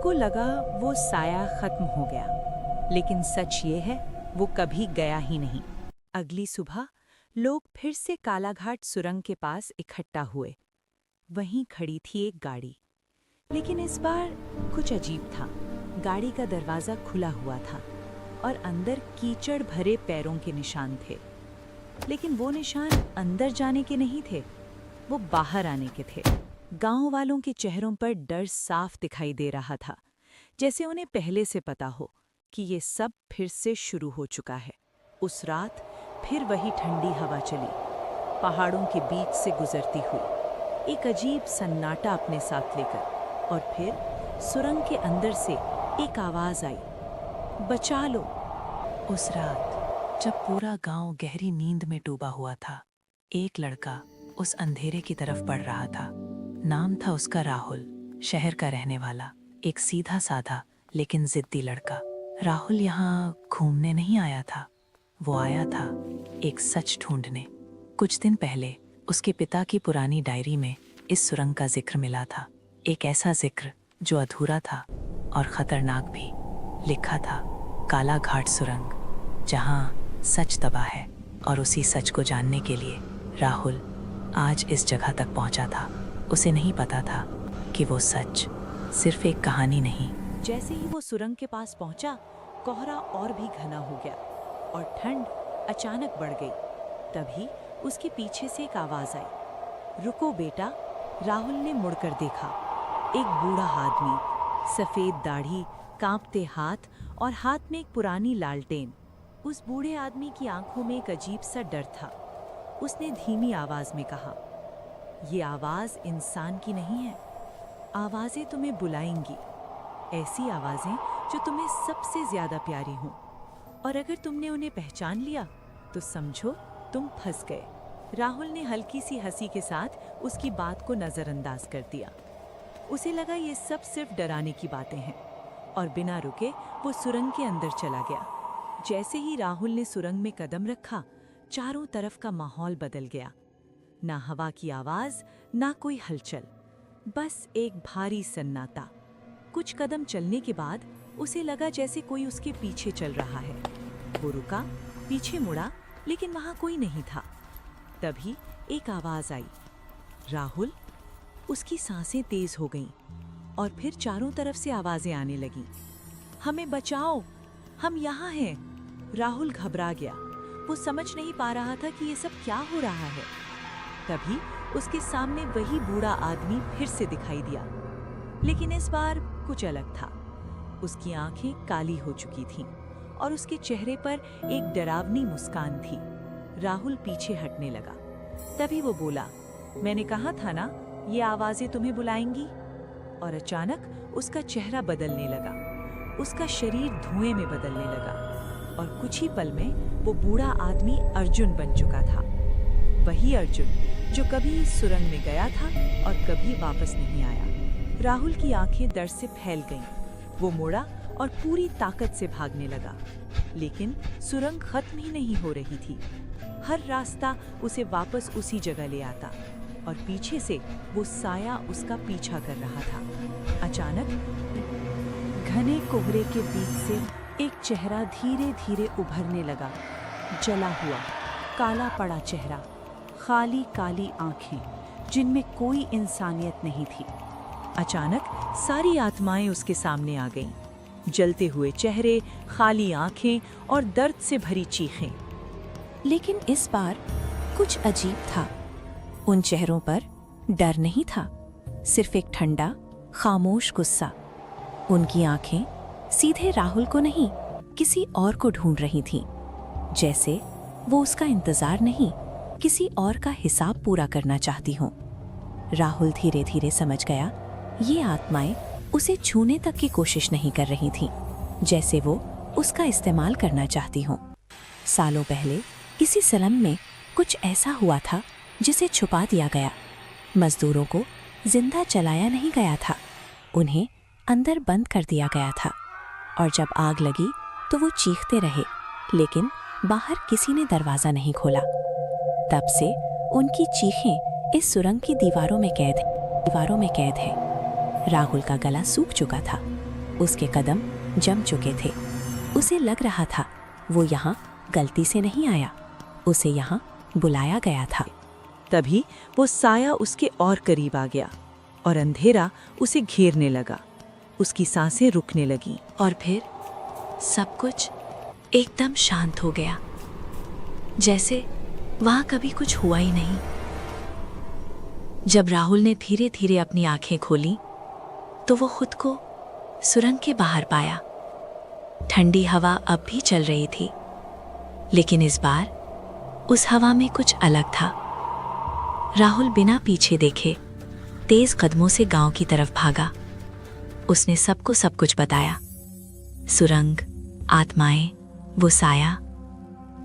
सबको लगा वो साया खत्म हो गया, लेकिन सच ये है वो कभी गया ही नहीं। अगली सुबह लोग फिर से कालाघाट सुरंग के पास इकट्ठा हुए। वहीं खड़ी थी एक गाड़ी, लेकिन इस बार कुछ अजीब था। गाड़ी का दरवाजा खुला हुआ था और अंदर कीचड़ भरे पैरों के निशान थे। लेकिन वो निशान अंदर जाने के नहीं थे, वो बाहर आने के थे। गांव वालों के चेहरों पर डर साफ दिखाई दे रहा था, जैसे उन्हें पहले से पता हो कि ये सब फिर से शुरू हो चुका है। उस रात फिर वही ठंडी हवा चली, पहाड़ों के बीच से गुजरती हुई, एक अजीब सन्नाटा अपने साथ लेकर। और फिर सुरंग के अंदर से एक आवाज आई, बचा लो। उस रात जब पूरा गांव गहरी नींद में डूबा हुआ था, एक लड़का उस अंधेरे की तरफ बढ़ रहा था। नाम था उसका राहुल, शहर का रहने वाला, एक सीधा साधा लेकिन जिद्दी लड़का। राहुल यहाँ घूमने नहीं आया था, वो आया था एक सच ढूंढने। कुछ दिन पहले उसके पिता की पुरानी डायरी में इस सुरंग का जिक्र मिला था, एक ऐसा जिक्र जो अधूरा था और खतरनाक भी। लिखा था, कालाघाट सुरंग, जहाँ सच दबा है। और उसी सच को जानने के लिए राहुल आज इस जगह तक पहुंचा था। उसे नहीं पता था कि वो सच सिर्फ एक कहानी नहीं। जैसे ही वो सुरंग के पास पहुंचा, कोहरा और भी घना हो गया और ठंड अचानक बढ़ गई। तभी उसके पीछे से एक आवाज आई, रुको बेटा। राहुल ने मुड़कर देखा, एक बूढ़ा आदमी, सफेद दाढ़ी, कांपते हाथ और हाथ में एक पुरानी लालटेन। उस बूढ़े आदमी की आंखों में एक अजीब सा डर था। उसने धीमी आवाज में कहा, ये आवाज इंसान की नहीं है। आवाजें तुम्हें बुलाएंगी, ऐसी आवाजें जो तुम्हें सबसे ज्यादा प्यारी हों। और अगर तुमने उन्हें पहचान लिया तो समझो तुम फंस गए। राहुल ने हल्की सी हंसी के साथ उसकी बात को नजरअंदाज कर दिया। उसे लगा ये सब सिर्फ डराने की बातें हैं, और बिना रुके वो सुरंग के अंदर चला गया। जैसे ही राहुल ने सुरंग में कदम रखा, चारों तरफ का माहौल बदल गया। ना हवा की आवाज, ना कोई हलचल, बस एक भारी सन्नाटा। कुछ कदम चलने के बाद उसे लगा जैसे कोई उसके पीछे चल रहा है। वो रुका, पीछे मुड़ा, लेकिन वहां कोई नहीं था। तभी एक आवाज आई, राहुल। उसकी सांसें तेज हो गईं और फिर चारों तरफ से आवाजें आने लगीं, हमें बचाओ, हम यहाँ हैं। राहुल घबरा गया, वो समझ नहीं पा रहा था कि ये सब क्या हो रहा है। तभी उसके सामने वही बूढ़ा आदमी फिर से दिखाई दिया, लेकिन इस बार कुछ अलग था। उसकी आंखें काली हो चुकी थीं और उसके चेहरे पर एक डरावनी मुस्कान थी। राहुल पीछे हटने लगा। तभी वो बोला, मैंने कहा था ना, ये आवाजें तुम्हें बुलाएंगी। और अचानक उसका चेहरा बदलने लगा, उसका शरीर धुएं में बदलने लगा और कुछ ही पल में वो बूढ़ा आदमी अर्जुन बन चुका था। वही अर्जुन जो कभी इस सुरंग में गया था और कभी वापस नहीं आया। राहुल की आंखें डर से फैल गईं। वो मुड़ा और पूरी ताकत से भागने लगा, लेकिन सुरंग खत्म ही नहीं हो रही थी। हर रास्ता उसे वापस उसी जगह ले आता और पीछे से वो साया उसका पीछा कर रहा था। अचानक घने कोहरे के बीच से एक चेहरा धीरे धीरे उभरने लगा। जला हुआ, काला पड़ा चेहरा, खाली काली आंखें जिनमें कोई इंसानियत नहीं थी। अचानक सारी आत्माएं उसके सामने आ गईं। जलते हुए चेहरे, खाली आंखें और दर्द से भरी चीखें। लेकिन इस बार कुछ अजीब था। उन चेहरों पर डर नहीं था, सिर्फ एक ठंडा, खामोश गुस्सा। उनकी आंखें सीधे राहुल को नहीं, किसी और को ढूंढ रही थीं, जैसे वो उसका इंतजार नहीं, किसी और का हिसाब पूरा करना चाहती हों। राहुल धीरे धीरे समझ गया, ये आत्माएं उसे छूने तक की कोशिश नहीं कर रही थीं, जैसे वो उसका इस्तेमाल करना चाहती हों। सालों पहले किसी स्लम में कुछ ऐसा हुआ था जिसे छुपा दिया गया। मजदूरों को जिंदा जलाया नहीं गया था, उन्हें अंदर बंद कर दिया गया था। और जब आग लगी तो वो चीखते रहे, लेकिन बाहर किसी ने दरवाजा नहीं खोला। तब से उनकी चीखें इस सुरंग की दीवारों में कैद हैं। राहुल का गला सूख चुका था, उसके कदम जम चुके थे। उसे लग रहा था वो यहाँ गलती से नहीं आया, उसे यहाँ बुलाया गया था। तभी वो साया उसके और करीब आ गया और अंधेरा उसे घेरने लगा। उसकी सांसें रुकने लगीं। और फिर सब कुछ एकदम शांत हो गया, जैसे वहां कभी कुछ हुआ ही नहीं। जब राहुल ने धीरे धीरे अपनी आंखें खोली तो वो खुद को सुरंग के बाहर पाया। ठंडी हवा अब भी चल रही थी, लेकिन इस बार उस हवा में कुछ अलग था। राहुल बिना पीछे देखे तेज कदमों से गांव की तरफ भागा। उसने सबको सब कुछ बताया, सुरंग, आत्माएं, वो साया।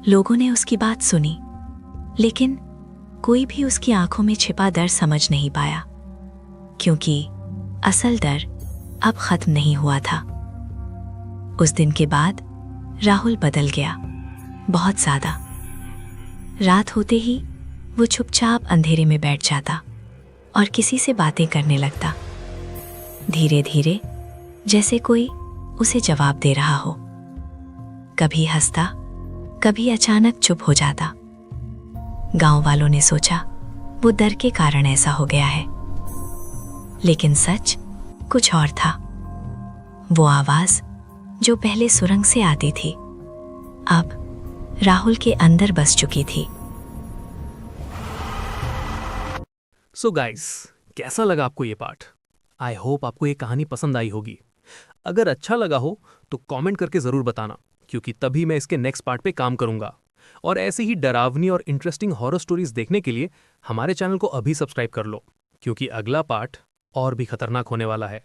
लोगों ने उसकी बात सुनी, लेकिन कोई भी उसकी आंखों में छिपा डर समझ नहीं पाया, क्योंकि असल डर अब खत्म नहीं हुआ था। उस दिन के बाद राहुल बदल गया, बहुत ज्यादा। रात होते ही वो चुपचाप अंधेरे में बैठ जाता और किसी से बातें करने लगता, धीरे धीरे, जैसे कोई उसे जवाब दे रहा हो। कभी हंसता, कभी अचानक चुप हो जाता। गांव वालों ने सोचा वो डर के कारण ऐसा हो गया है, लेकिन सच कुछ और था। वो आवाज जो पहले सुरंग से आती थी, अब राहुल के अंदर बस चुकी थी। सो गाइस, कैसा लगा आपको ये पार्ट? आई होप आपको ये कहानी पसंद आई होगी। अगर अच्छा लगा हो तो कमेंट करके ज़रूर बताना, क्योंकि तभी मैं इसके नेक्स्ट पार्ट पे काम करूंगा। और ऐसे ही डरावनी और इंटरेस्टिंग हॉरर स्टोरीज देखने के लिए हमारे चैनल को अभी सब्सक्राइब कर लो, क्योंकि अगला पार्ट और भी खतरनाक होने वाला है।